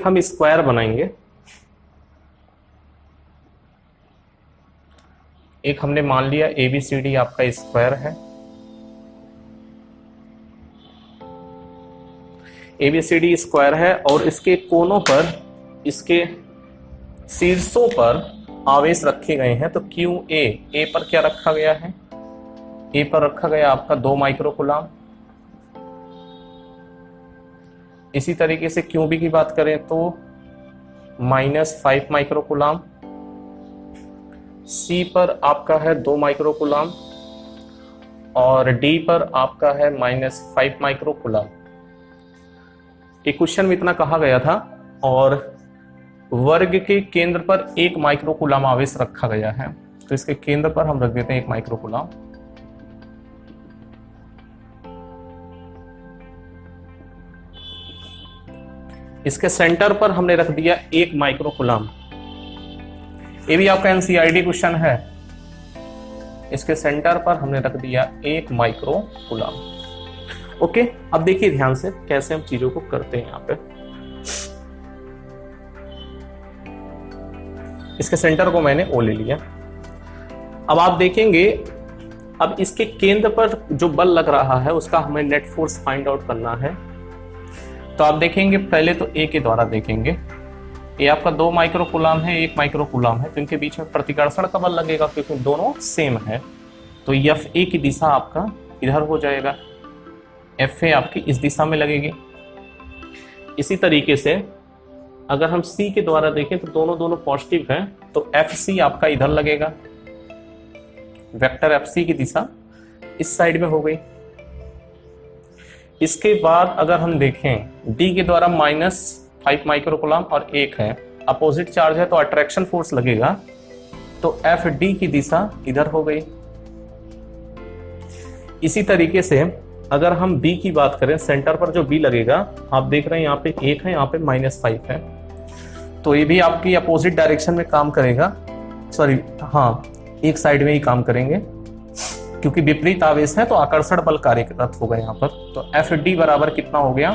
हम स्क्वायर बनाएंगे। एक हमने मान लिया ABCD आपका स्क्वायर है। ABCD स्क्वायर है और इसके कोनों पर, इसके शीर्षों पर आवेश रखे गए हैं। तो QA, ए पर क्या रखा गया है? ए पर रखा गया आपका 2 माइक्रोकूलाम। इसी तरीके से QB की बात करें तो -5 माइक्रोकूलाम। C पर आपका है 2 माइक्रोकूलाम और D पर आपका है -5 माइक्रोकूलाम। एक क्वेश्चन में इतना कहा गया था और वर्ग के केंद्र पर 1 माइक्रोकूलाम आवेश रखा गया है। तो इसके केंद्र पर हम रख देते हैं 1 माइक्रोकूलाम। इसके सेंटर पर हमने रख दिया 1 माइक्रोकूलाम। ये भी आपका NCERT क्वेश्चन है। इसके सेंटर पर हमने रख दिया 1 माइक्रोकूलाम। ओके, अब देखिए ध्यान से कैसे हम चीजों को करते हैं। यहाँ पे इसके सेंटर को मैंने O ले लिया। अब आप देखेंगे, अब इसके केंद्र पर जो बल लग रहा है उसका हमें नेट फोर्स फाइंड आउट करना है। तो आप देखेंगे, पहले तो A के द्वारा देखेंगे। ये आपका 2 माइक्रोकूलाम है, 1 माइक्रोकूलाम है, तो इनके बीच में प्रतिकर्षण का बल लगेगा क्योंकि दोनों सेम है। तो FA की दिशा आपका इधर हो जाएगा, FA आपकी इस दिशा में लगेगी। इसी तरीके से अगर हम C के द्वारा देखें तो दोनों पॉजिटिव है, तो FC आपका इधर लगेगा। वेक्टर FC की दिशा इस साइड में हो गई। इसके बाद अगर हम देखें D के द्वारा -5 माइक्रोकूलाम और 1 है, अपोजिट चार्ज है तो अट्रैक्शन फोर्स लगेगा, तो FD की दिशा इधर हो गई। इसी तरीके से अगर हम B की बात करें, सेंटर पर जो B लगेगा, आप देख रहे हैं यहाँ पे 1 है, यहाँ पे -5 है, तो ये भी आपकी अपोजिट डायरेक्शन में काम करेगा। सॉरी, हाँ, एक साइड में ही काम करेंगे क्योंकि विपरीत आवेश है तो आकर्षण बल कार्यरत होगा यहाँ पर। तो FD बराबर कितना हो गया?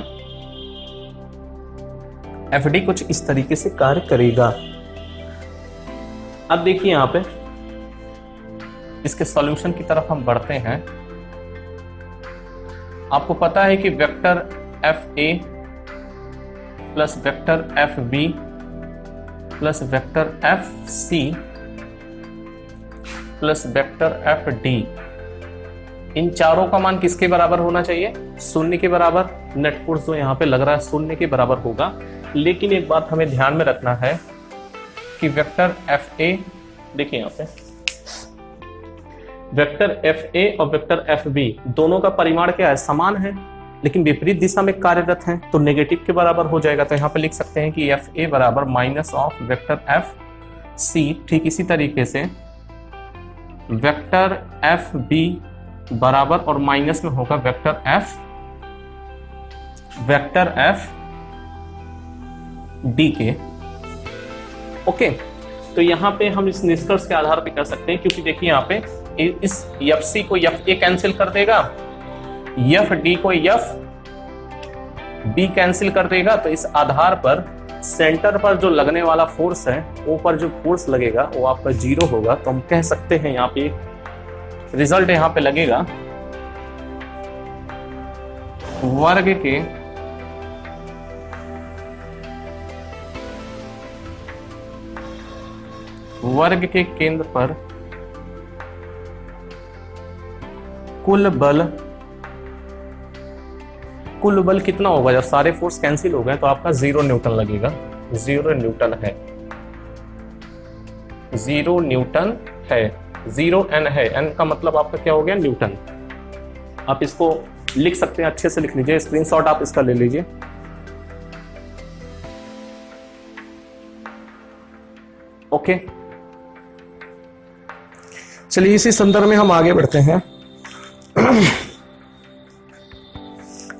FD कुछ इस तरीके से कार्य करेगा। अब देखिए यहाँ पे इसके सॉल्यूशन की तरफ हम बढ़ते हैं। आपको पता है कि vector FA plus vector FB plus vector FC plus vector FD, इन चारों का मान किसके बराबर होना चाहिए? 0 के बराबर। नेट फोर्स जो यहाँ पे लग रहा है 0 के बराबर होगा। लेकिन एक बात हमें ध्यान में रखना है कि वेक्टर FA, देखिए यहाँ पे वेक्टर FA और वेक्टर FB दोनों का परिमाण क्या है? समान है, लेकिन विपरीत दिशा में कार्यरत हैं, तो नेगेटिव के बराबर हो जाएगा। तो यहाँ पे लिख सकते हैं कि FA बराबर माइनस ऑफ वेक्टर FC। ठीक इसी तरीके से वेक्टर FB बराबर और माइनस में होगा वेक्टर FD के। ओके, तो यहाँ पे हम इस निष्कर्ष के आधार पे कर सकते हैं, क्योंकि देखिए यहाँ पे इस FC को FA कैंसिल कर देगा, FD को FB कैंसिल कर देगा। तो इस आधार पर सेंटर पर जो लगने वाला फोर्स है, वो पर जो फोर्स लगेगा वो आपका 0 होगा। तो हम कह सकते हैं यहाँ पे रिजल्ट यहाँ पे लगेगा वर्ग के केंद्र पर कुल बल कितना होगा? जब सारे फोर्स कैंसिल हो गए तो आपका 0 न्यूटन लगेगा। 0 न्यूटन है, 0 न्यूटन है, 0 N है। N का मतलब आपका क्या हो गया? न्यूटन। आप इसको लिख सकते हैं, अच्छे से लिख लीजिए, स्क्रीनशॉट आप इसका ले लीजिए। ओके, चलिए इसी संदर्भ में हम आगे बढ़ते हैं।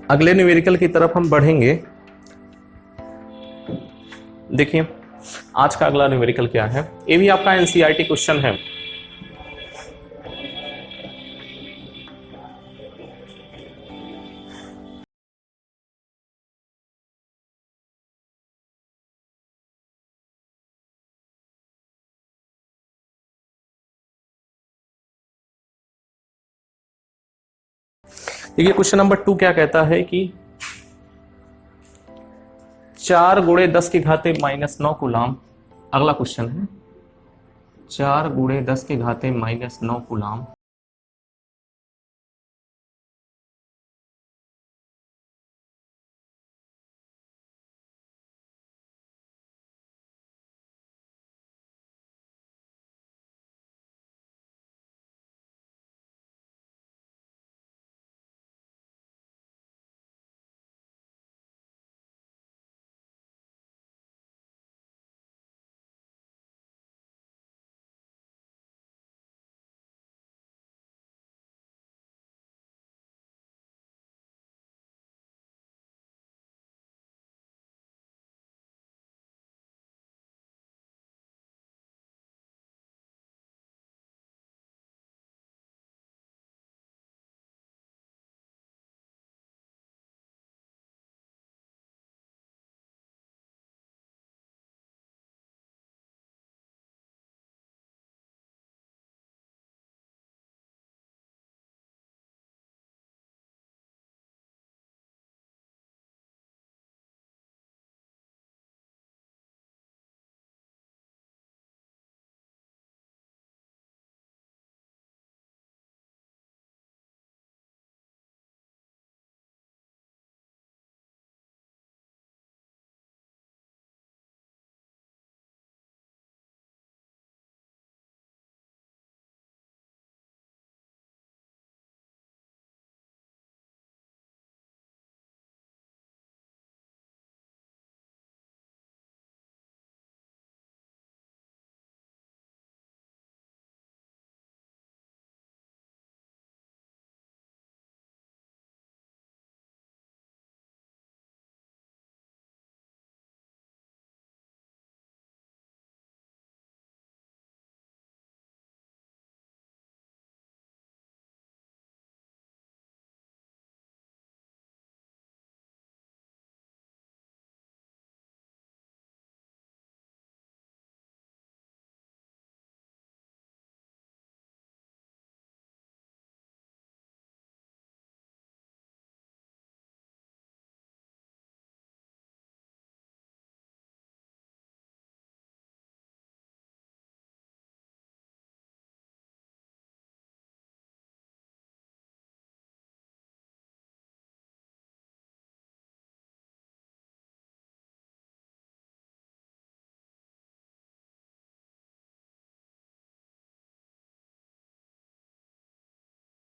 अगले न्यूमेरिकल की तरफ हम बढ़ेंगे। देखिए आज का अगला न्यूमेरिकल क्या है? ये भी आपका NCERT क्वेश्चन है। देखिए क्वेश्चन नंबर 2 क्या कहता है कि 4 गुणे 10 की घाते -9 कूलाम। अगला क्वेश्चन है 4 गुणे 10 की घाते -9 कूलाम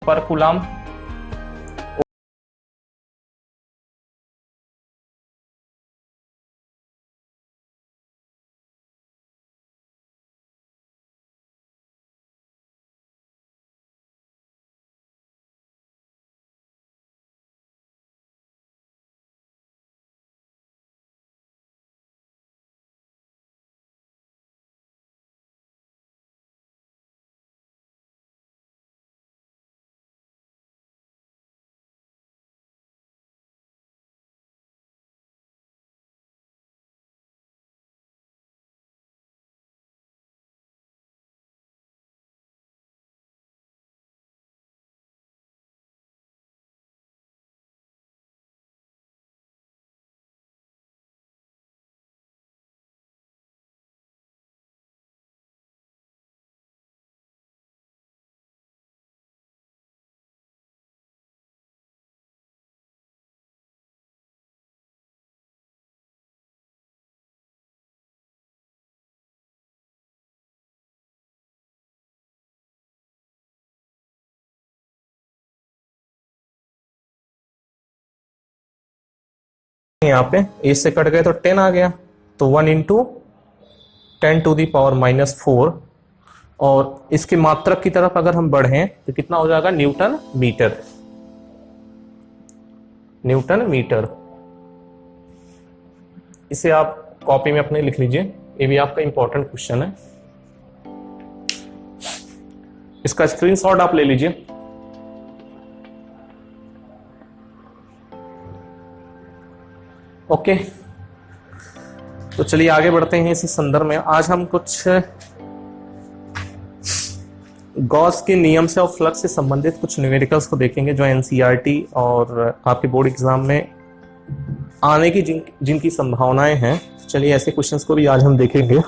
पर कूलाम। यहाँ पे ए से कट गए तो 10 आ गया, तो 1 इंटू 10⁻⁻⁴। और इसके मात्रक की तरफ अगर हम बढ़ें तो कितना हो जाएगा, न्यूटन मीटर। Newton metre. इसे आप कॉपी में अपने लिख लीजिए, ये भी आपका इंपॉर्टेंट क्वेश्चन है, इसका स्क्रीनशॉट आप ले लीजिए। ओके, तो चलिए आगे बढ़ते हैं इसी संदर्भ में। आज हम कुछ गॉस के नियम से और फ्लक्स से संबंधित कुछ न्यूमेरिकल्स को देखेंगे जो एनसीईआरटी और आपके बोर्ड एग्जाम में आने की जिनकी संभावनाएं हैं। चलिए ऐसे क्वेश्चंस को भी आज हम देखेंगे।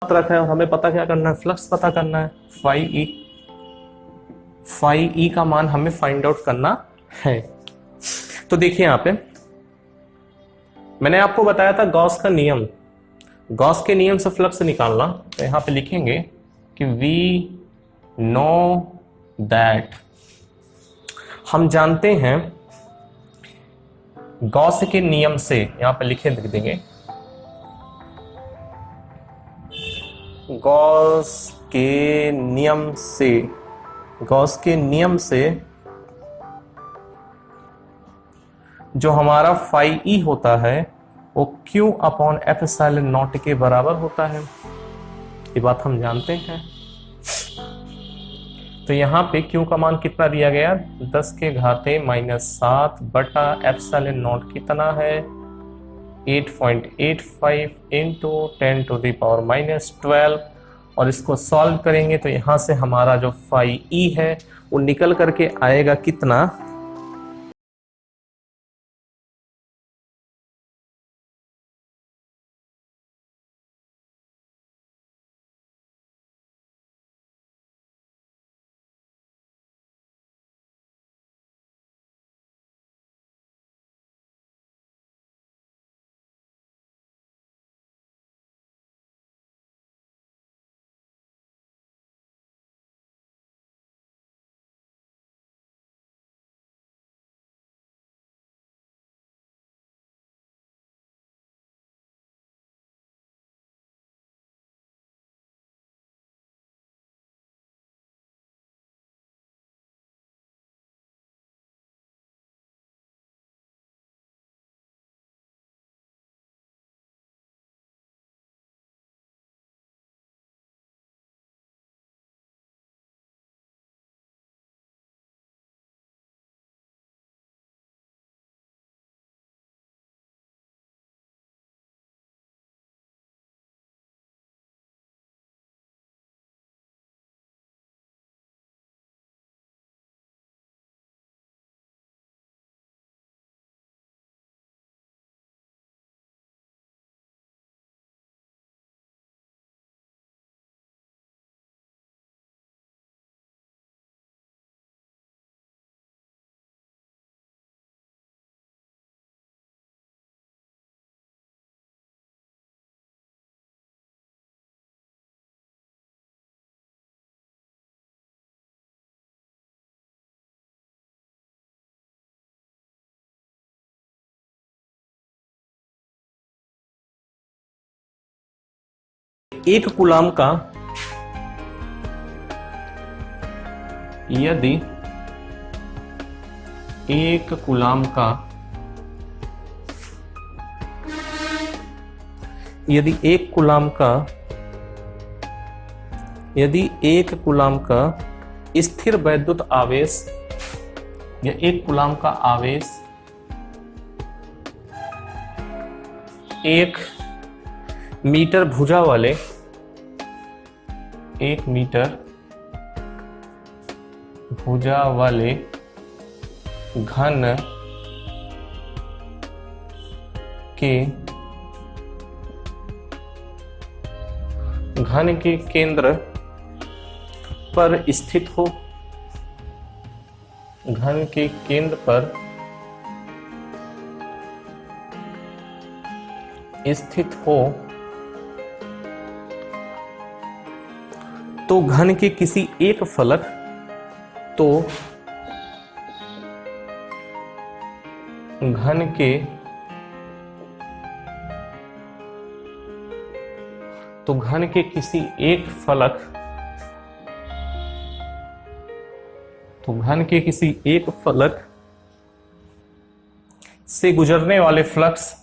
मात्रक है और हमें पता क्या करना है, फ्लक्स पता करना है। फाई ई का मान हमें फाइंड आउट करना है। तो देखिए यहां पे मैंने आपको बताया था गॉस का नियम, गॉस के नियम से फ्लक्स निकालना। तो यहां पे लिखेंगे कि वी नो दैट, हम जानते हैं गॉस के नियम से, यहां पे लिख देंगे गॉस के नियम से, गॉस के नियम से जो हमारा फाई ई होता है वो Q upon F epsilon not के बराबर होता है, ये बात हम जानते हैं। तो यहाँ पे क्यू का मान कितना दिया गया, 10 के घाते -7 बटा एप्सिलॉन नॉट कितना है 8.85 इंटू 10⁻⁻12, और इसको सॉल्व करेंगे तो यहाँ से हमारा जो फाई ई है वो निकल करके आएगा कितना, एक कूलाम का यदि एक कूलाम का यदि एक कूलाम का स्थिर वैद्युत आवेश या एक कूलाम का आवेश 1 मीटर भुजा वाले 1 मीटर भुजा वाले घन के केंद्र पर स्थित हो, घन के केंद्र पर स्थित हो, तो घन के किसी एक फलक तो घन के किसी एक फलक से गुजरने वाले फ्लक्स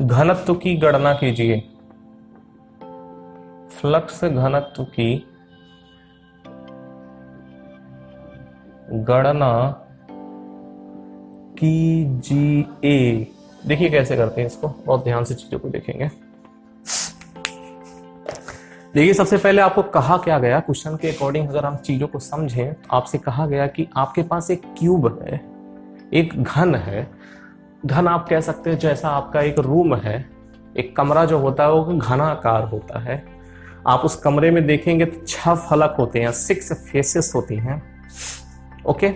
घनत्व की गणना कीजिए। फ्लक्स घनत्व की गणना कीजिए। देखिए कैसे करते हैं इसको, बहुत ध्यान से चीजों को देखेंगे। देखिए सबसे पहले आपको कहा क्या गया, क्वेश्चन के अकॉर्डिंग अगर हम चीजों को समझें तो आपसे कहा गया कि आपके पास एक क्यूब है, एक घन है। घन आप कह सकते हैं जैसा आपका एक रूम है, एक कमरा जो होता है वो घनाकार होता है। आप उस कमरे में देखेंगे तो 6 फलक होते हैं, 6 फेसेस होती हैं। ओके,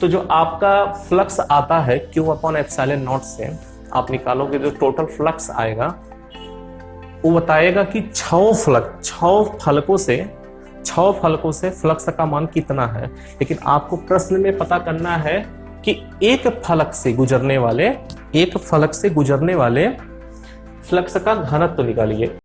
तो जो आपका फ्लक्स आता है Q/ε0 से आप निकालोगे, जो टोटल फ्लक्स आएगा वो बताएगा कि 6 फलकों से 6 फलकों से फ्लक्स का मान कितना है, लेकिन आपको प्रश्न में पता करना है कि एक फलक से गुजरने वाले फ्लक्स का घनत्व निकालिए।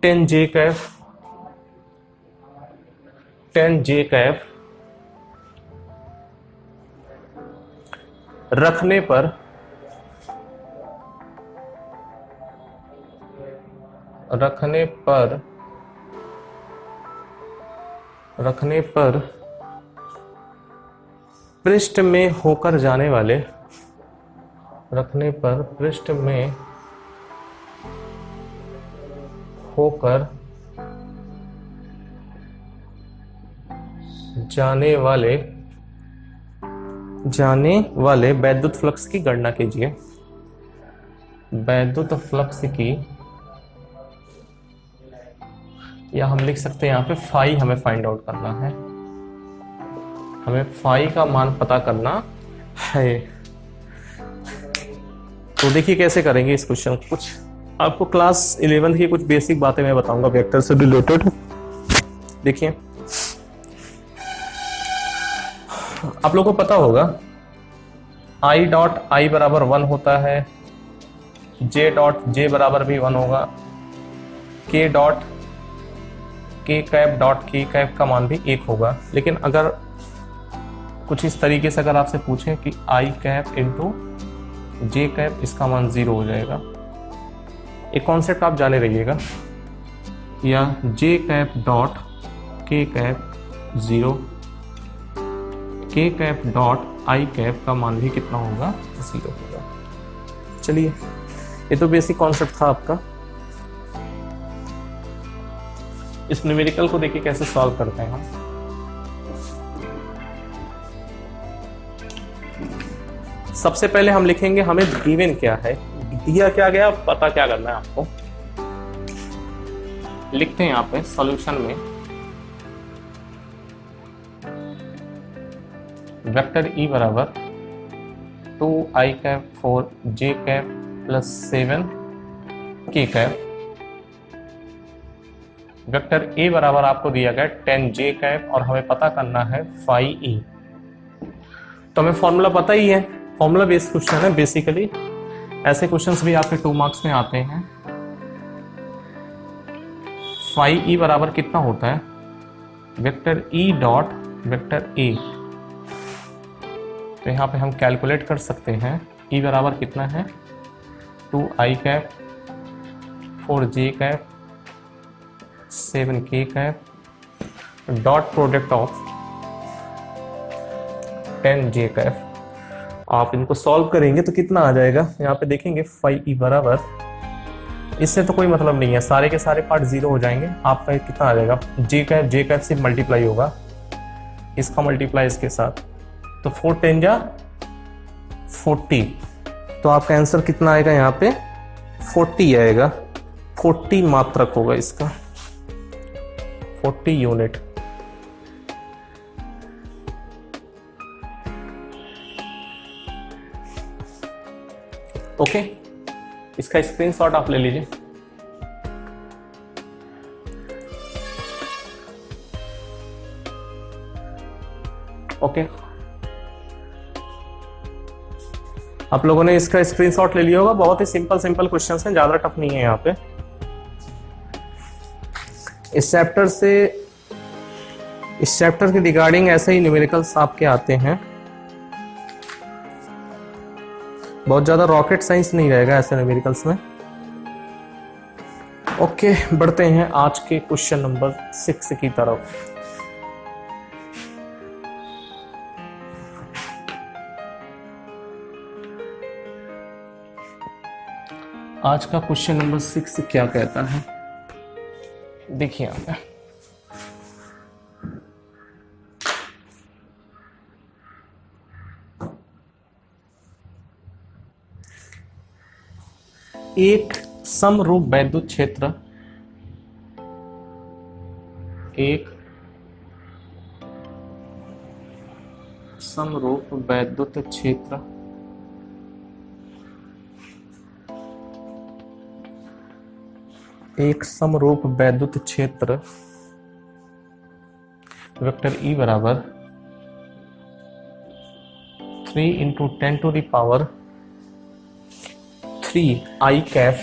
टेन जे कैफ रखने पर पृष्ठ में होकर जाने वाले जाने वाले वैद्युत फ्लक्स की गणना कीजिए। वैद्युत फ्लक्स की, या हम लिख सकते हैं यहाँ पे फाई हमें फाइंड आउट करना है, हमें फाई का मान पता करना है। तो देखिए कैसे करेंगे इस क्वेश्चन को। कुछ आपको क्लास 11 की कुछ बेसिक बातें मैं बताऊंगा वेक्टर से रिलेटेड। देखिए, आप लोगों को पता होगा आई डॉट आई बराबर 1 होता है, जे डॉट जे बराबर भी 1 होगा, के डॉट के कैप डॉट के कैप का मान भी 1 होगा। लेकिन अगर कुछ इस तरीके से अगर आपसे पूछें कि आई कैप इंटू जे कैप, इसका मान 0 हो जाएगा। एक कॉन्सेप्ट आप जाने रहिएगा, या जे कैप डॉट के कैप 0, के कैप डॉट आई कैप का मान भी कितना होगा, 0 होगा। चलिए, ये तो बेसिक कॉन्सेप्ट था आपका। इस न्यूमेरिकल को देखिए कैसे सॉल्व करते हैं हम। सबसे पहले हम लिखेंगे हमें गिवन क्या है, दिया क्या गया, पता क्या करना है आपको। लिखते हैं यहाँ पे सॉल्यूशन में वेक्टर ई बराबर 2i cap 4j cap plus 7k cap. Vector A बराबर आपको दिया गया 10j कैप और हमें पता करना है 5e। तो हमें फॉर्मूला पता ही है, फॉर्मूला बेस्ड क्वेश्चन है बेसिकली। ऐसे क्वेश्चंस भी आपके 2 मार्क्स में आते हैं। 5e बराबर कितना होता है, vector E dot vector A. तो यहाँ पे हम कैलकुलेट कर सकते हैं, ई बराबर कितना है 2i cap 4j cap 7k cap dot product of 10j cap. आप इनको सॉल्व करेंगे तो कितना आ जाएगा, यहाँ पे देखेंगे 5e बराबर, इससे तो कोई मतलब नहीं है, सारे के सारे पार्ट 0 हो जाएंगे। आपका कितना आ जाएगा, जे कैप से मल्टीप्लाई होगा, इसका मल्टीप्लाई इसके साथ, तो 4 10 जा 40। तो आपका आंसर कितना आएगा, यहाँ पे 40 आएगा। 40 मात्रक होगा इसका, 40 यूनिट। ओके, इसका स्क्रीनशॉट आप ले लीजिए। ओके, आप लोगों ने इसका स्क्रीनशॉट ले लिया होगा। बहुत ही सिंपल सिंपल क्वेश्चंस हैं, ज्यादा टफ नहीं है यहाँ पे। इस चैप्टर के रिगार्डिंग ऐसे ही न्यूमेरिकल्स आपके आते हैं। बहुत ज्यादा रॉकेट साइंस नहीं रहेगा ऐसे न्यूमेरिकल्स में। ओके, बढ़ते हैं आज के क्वेश्चन नंबर 6 की तरफ। आज का क्वेश्चन नंबर 6 क्या कहता है, देखिए यहाँ पे। एक समरूप वैद्युत क्षेत्र, एक समरूप वैद्युत क्षेत्र वेक्टर ई बराबर 3 इंटू 10⁻³ कैप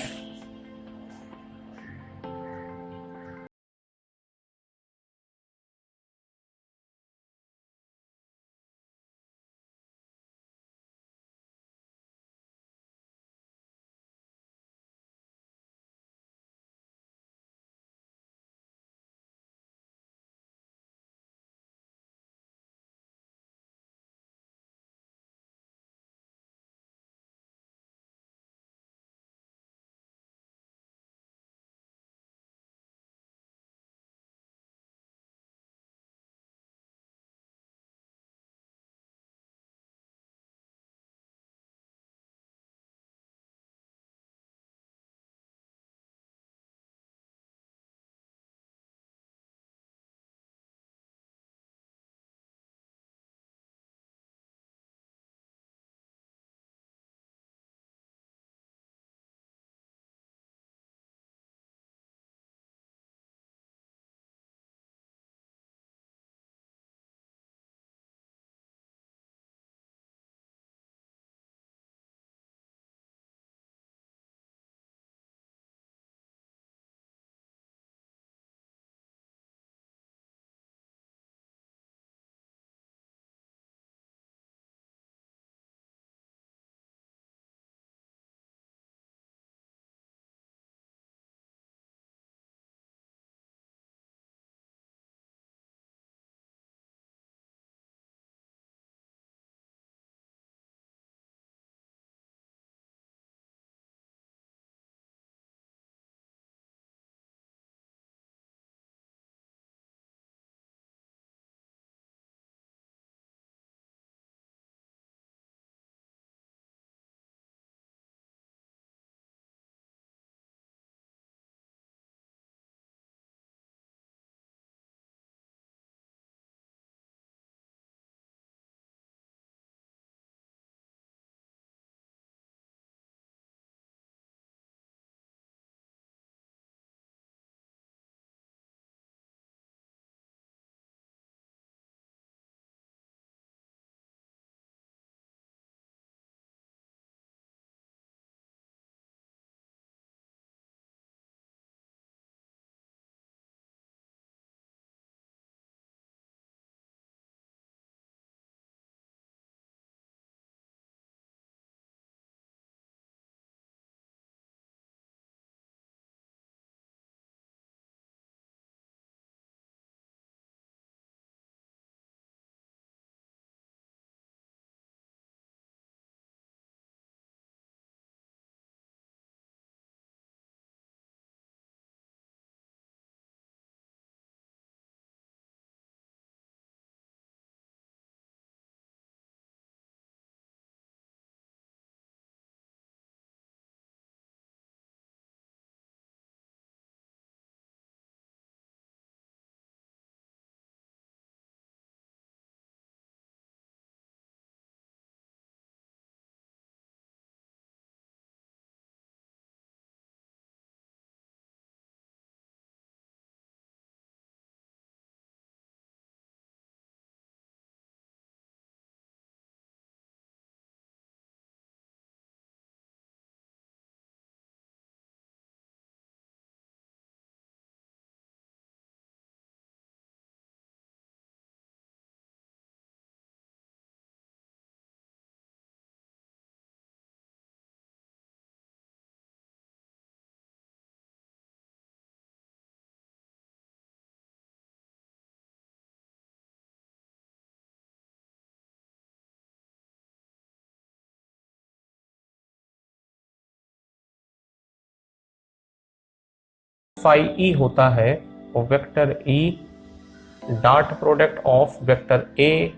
फाई ई होता है vector E dot product of vector A,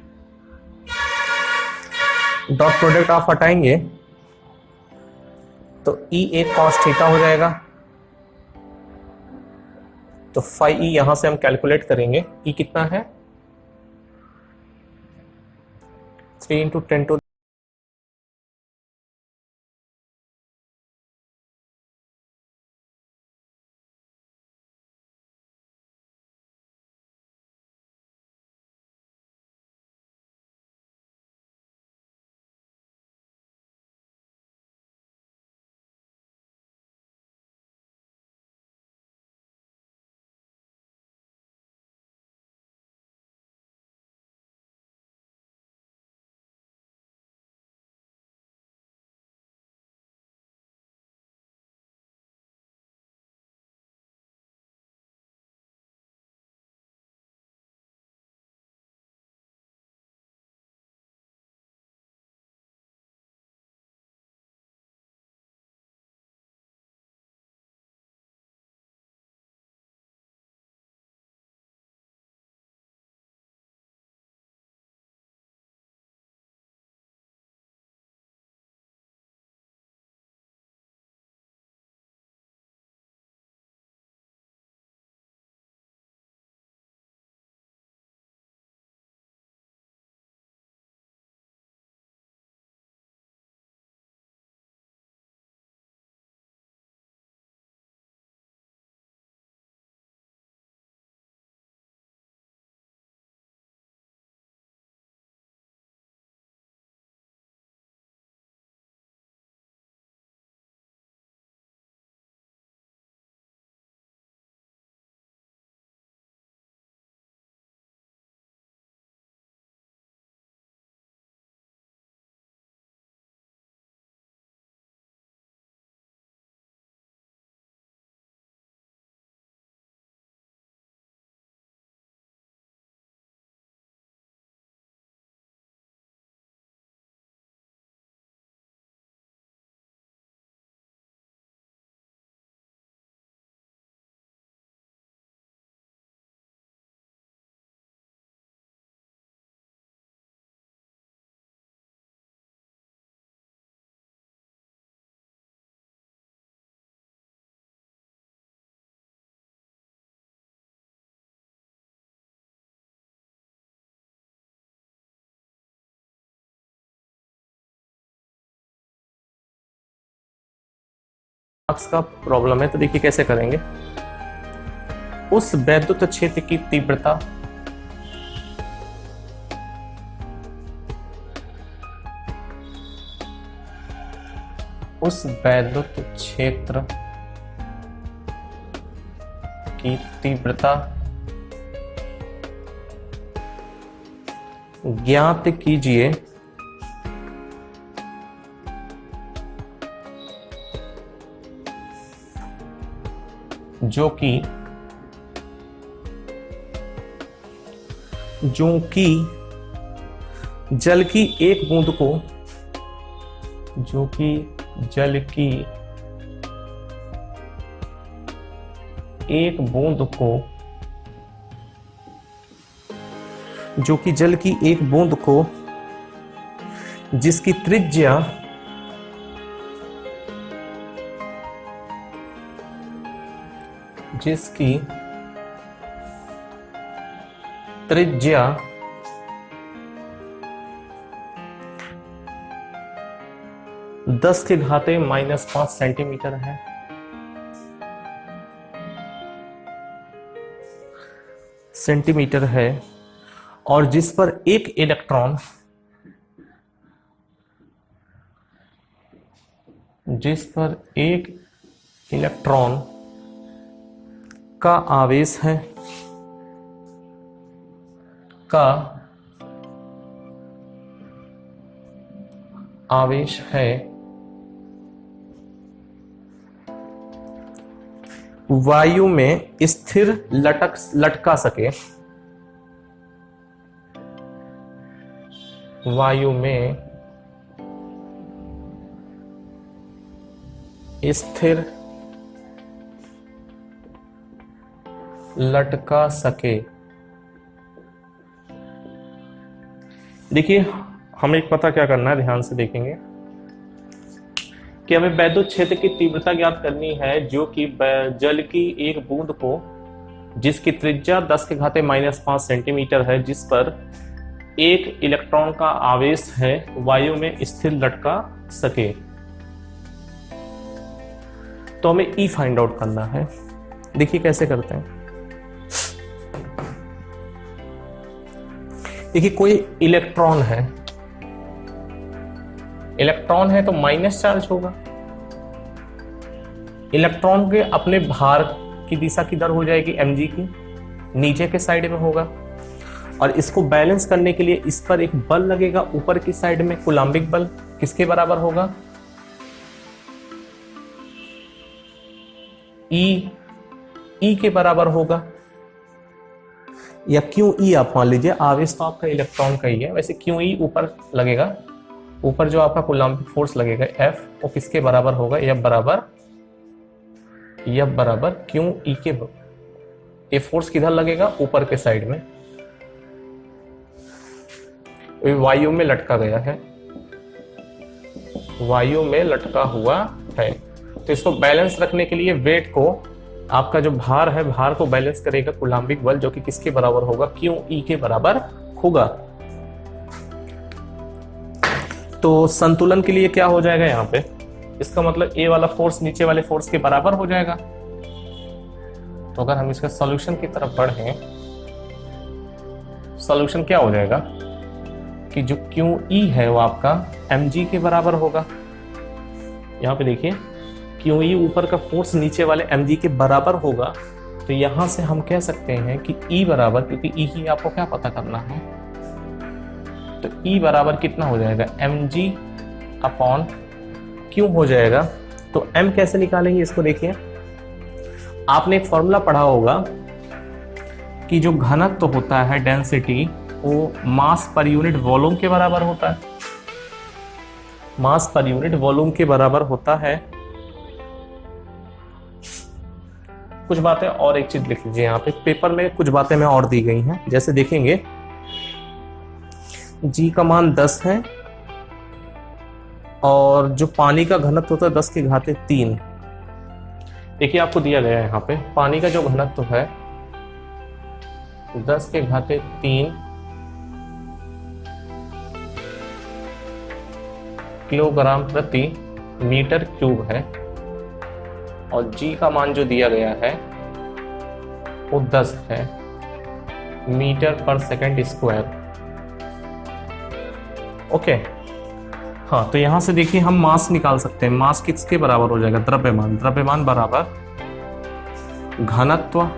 dot product आप हटाएंगे तो ई एक कॉस थीटा हो जाएगा। तो फाई ई यहां से हम कैलकुलेट करेंगे, ई कितना है 3 × 10⁻⁻⁴ मार्क्स का प्रॉब्लम है। तो देखिए कैसे करेंगे। उस वैद्युत क्षेत्र की तीव्रता उस वैद्युत क्षेत्र की तीव्रता ज्ञात कीजिए जो कि जल की एक बूंद को जो कि जल की एक बूंद को जो कि जल की एक बूंद को जिसकी त्रिज्या जिसकी त्रिज्या 10⁻⁻5 सेंटीमीटर है, और जिस पर एक इलेक्ट्रॉन का आवेश है वायु में स्थिर लटका सके, वायु में स्थिर लटका सके। देखिए हमें एक पता क्या करना है, ध्यान से देखेंगे कि हमें वैद्युत क्षेत्र की तीव्रता ज्ञात करनी है, जो कि जल की एक बूंद को, जिसकी त्रिज्या 10⁻⁻5 सेंटीमीटर है, जिस पर एक इलेक्ट्रॉन का आवेश है, वायु में स्थिर लटका सके। तो हमें ई फाइंड आउट करना है। देखिए कैसे करते हैं। देखिए कोई इलेक्ट्रॉन है, इलेक्ट्रॉन है तो माइनस चार्ज होगा। इलेक्ट्रॉन के अपने भार की दिशा किधर हो जाएगी, mg की, नीचे के साइड में होगा। और इसको बैलेंस करने के लिए इस पर एक बल लगेगा ऊपर की साइड में, कूलाम्बिक बल, किसके बराबर होगा, ई के बराबर होगा, या क्यू ई आप मान लीजिए, आवेश तो आपका इलेक्ट्रॉन का ही है, वैसे क्यू ई ऊपर लगेगा, ऊपर जो आपका कूलाम्बिक फोर्स लगेगा F, वो किसके बराबर होगा, F बराबर क्यू ई के। ये फोर्स किधर लगेगा, ऊपर के साइड में, वायु में लटका गया है, वायु में लटका हुआ है। तो इसको बैलेंस रखने के लिए वेट को, आपका जो भार है, भार को बैलेंस करेगा कूलाम्बिक बल, जो कि किसके बराबर होगा, क्यू ई के बराबर होगा। तो संतुलन के लिए क्या हो जाएगा यहाँ पे, इसका मतलब ए वाला फोर्स नीचे वाले फोर्स के बराबर हो जाएगा। तो अगर हम इसका सॉल्यूशन की तरफ बढ़े, सॉल्यूशन क्या हो जाएगा कि जो क्यू ई है वो आपका mg के बराबर होगा। यहाँ पे देखिए क्यू ई ऊपर का फोर्स नीचे वाले mg के बराबर होगा। तो यहां से हम कह सकते हैं कि E बराबर, क्योंकि E ही आपको क्या पता करना है, तो E बराबर कितना हो जाएगा, mg अपॉन क्यू हो जाएगा। तो m कैसे निकालेंगे इसको देखिए, आपने एक फॉर्मूला पढ़ा होगा कि जो घनत्व तो होता है, डेंसिटी, वो मास पर यूनिट वॉल्यूम के बराबर होता है, मास पर यूनिट वॉल्यूम के बराबर होता है। कुछ बातें और एक चीज लिख लीजिए, यहाँ पे पेपर में कुछ बातें में और दी गई हैं। जैसे देखेंगे G का मान 10 है और जो पानी का घनत्व होता है 10⁻3। देखिए आपको दिया गया है यहाँ पे पानी का जो घनत्व है 10⁻3 किलोग्राम प्रति मीटर क्यूब है, और G का मान जो दिया गया है वो 10 है, मीटर पर सेकंड स्क्वायर। ओके हाँ, तो यहां से देखिए हम मास निकाल सकते हैं। मास किसके बराबर हो जाएगा, द्रव्यमान। द्रव्यमान बराबर घनत्व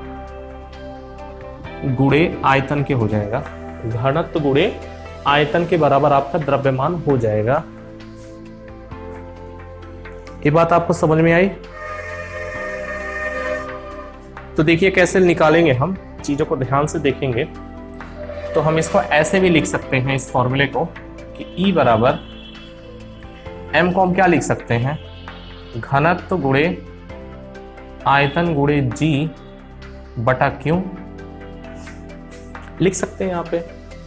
गुणे आयतन के हो जाएगा, घनत्व गुणे आयतन के बराबर आपका द्रव्यमान हो जाएगा। ये बात आपको समझ में आई? तो देखिए कैसे निकालेंगे हम, चीजों को ध्यान से देखेंगे तो हम इसको ऐसे भी लिख सकते हैं, इस फॉर्मूले को, कि E बराबर M को हम क्या लिख सकते हैं, घनत्व गुणे आयतन गुणे G बटा Q लिख सकते हैं यहाँ पे,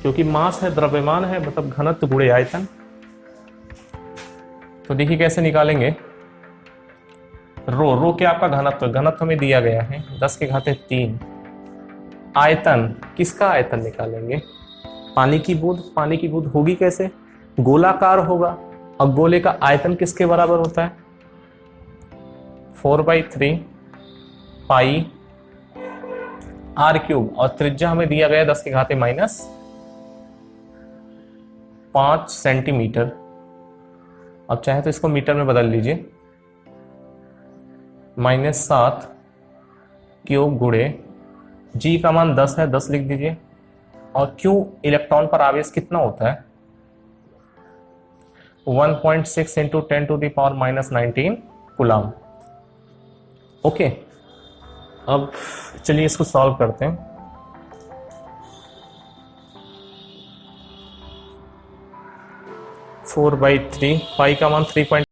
क्योंकि मास है, द्रव्यमान है, मतलब घनत्व गुणे आयतन। तो देखिए कैसे निकालेंगे, रो क्या आपका घनत्व, घनत्व में दिया गया है 10⁻3। आयतन, किसका आयतन निकालेंगे, पानी की बूंद। पानी की बूंद होगी कैसे, गोलाकार होगा, और गोले का आयतन किसके बराबर होता है, 4/3 पाई r³, और त्रिज्या हमें दिया गया 10⁻⁵ सेंटीमीटर। अब चाहे तो इसको मीटर में बदल लीजिए, -7 क्यूब गुणे G का मान 10 है, 10 लिख दीजिए, और Q इलेक्ट्रॉन पर आवेश कितना होता है, 1.6 × 10⁻⁻19 कूलम। ओके, अब चलिए इसको सॉल्व करते हैं। 4/3, पाई का मान 3.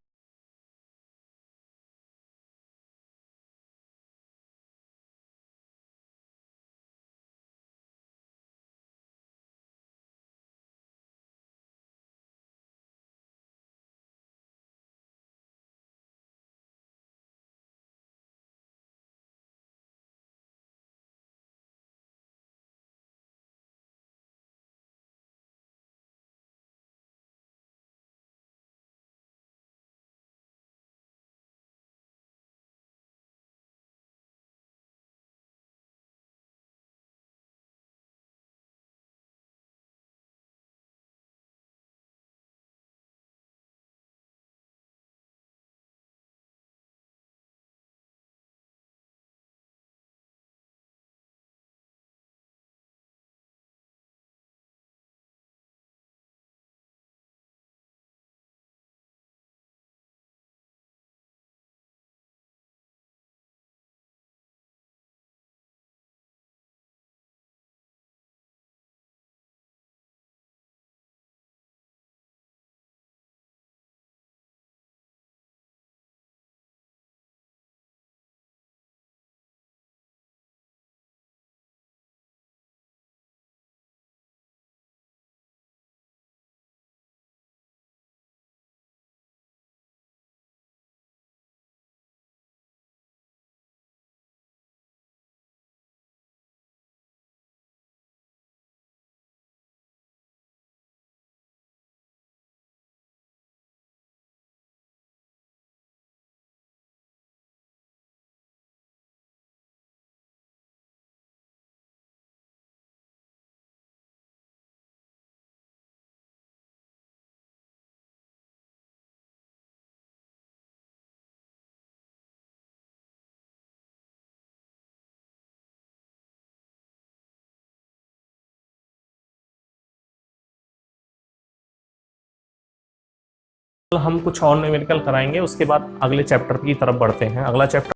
हम कुछ और न्यूमेरिकल कराएंगे, उसके बाद अगले चैप्टर की तरफ बढ़ते हैं। अगला चैप्टर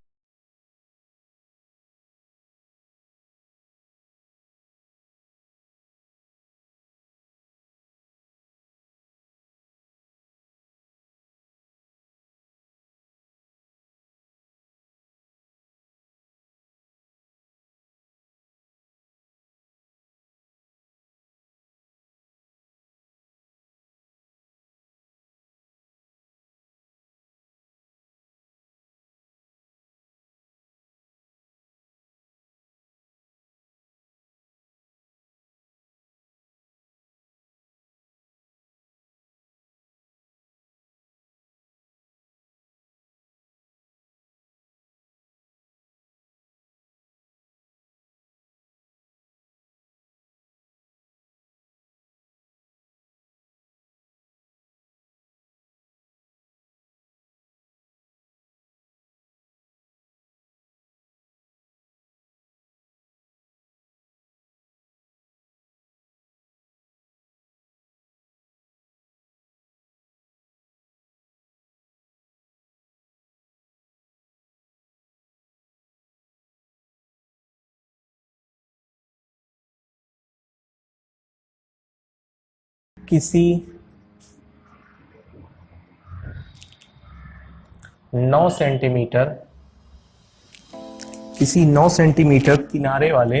किसी 9 सेंटीमीटर, किसी 9 सेंटीमीटर किनारे वाले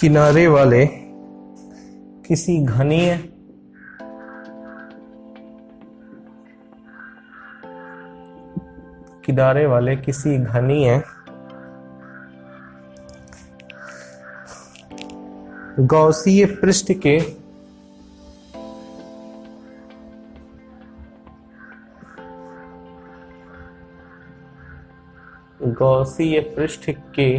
किनारे वाले किसी घनीय किनारे वाले किसी घनीय गौसीय पृष्ठ के गौसीय पृष्ठ के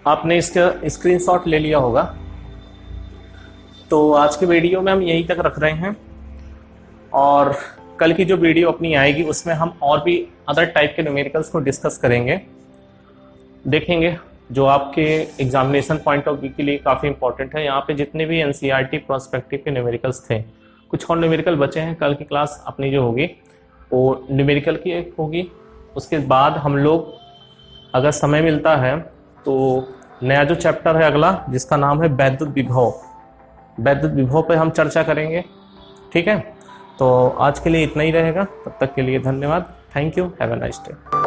आपने इसका स्क्रीनशॉट ले लिया होगा। तो आज के वीडियो में हम यहीं तक रख रहे हैं, और कल की जो वीडियो अपनी आएगी उसमें हम और भी अदर टाइप के न्यूमेरिकल्स को डिस्कस करेंगे, देखेंगे जो आपके एग्जामिनेशन पॉइंट ऑफ व्यू के लिए काफ़ी इंपॉर्टेंट है। यहाँ पे जितने भी एनसीईआरटी प्रोस्पेक्टिव के न्यूमेरिकल्स थे, कुछ और न्यूमेरिकल बचे हैं। कल की क्लास अपनी जो होगी वो न्यूमेरिकल की एक होगी। उसके बाद हम लोग अगर समय मिलता है तो नया जो चैप्टर है अगला, जिसका नाम है वैद्युत विभव पे हम चर्चा करेंगे। ठीक है, तो आज के लिए इतना ही रहेगा। तब तक के लिए धन्यवाद। Thank you. Have a nice day.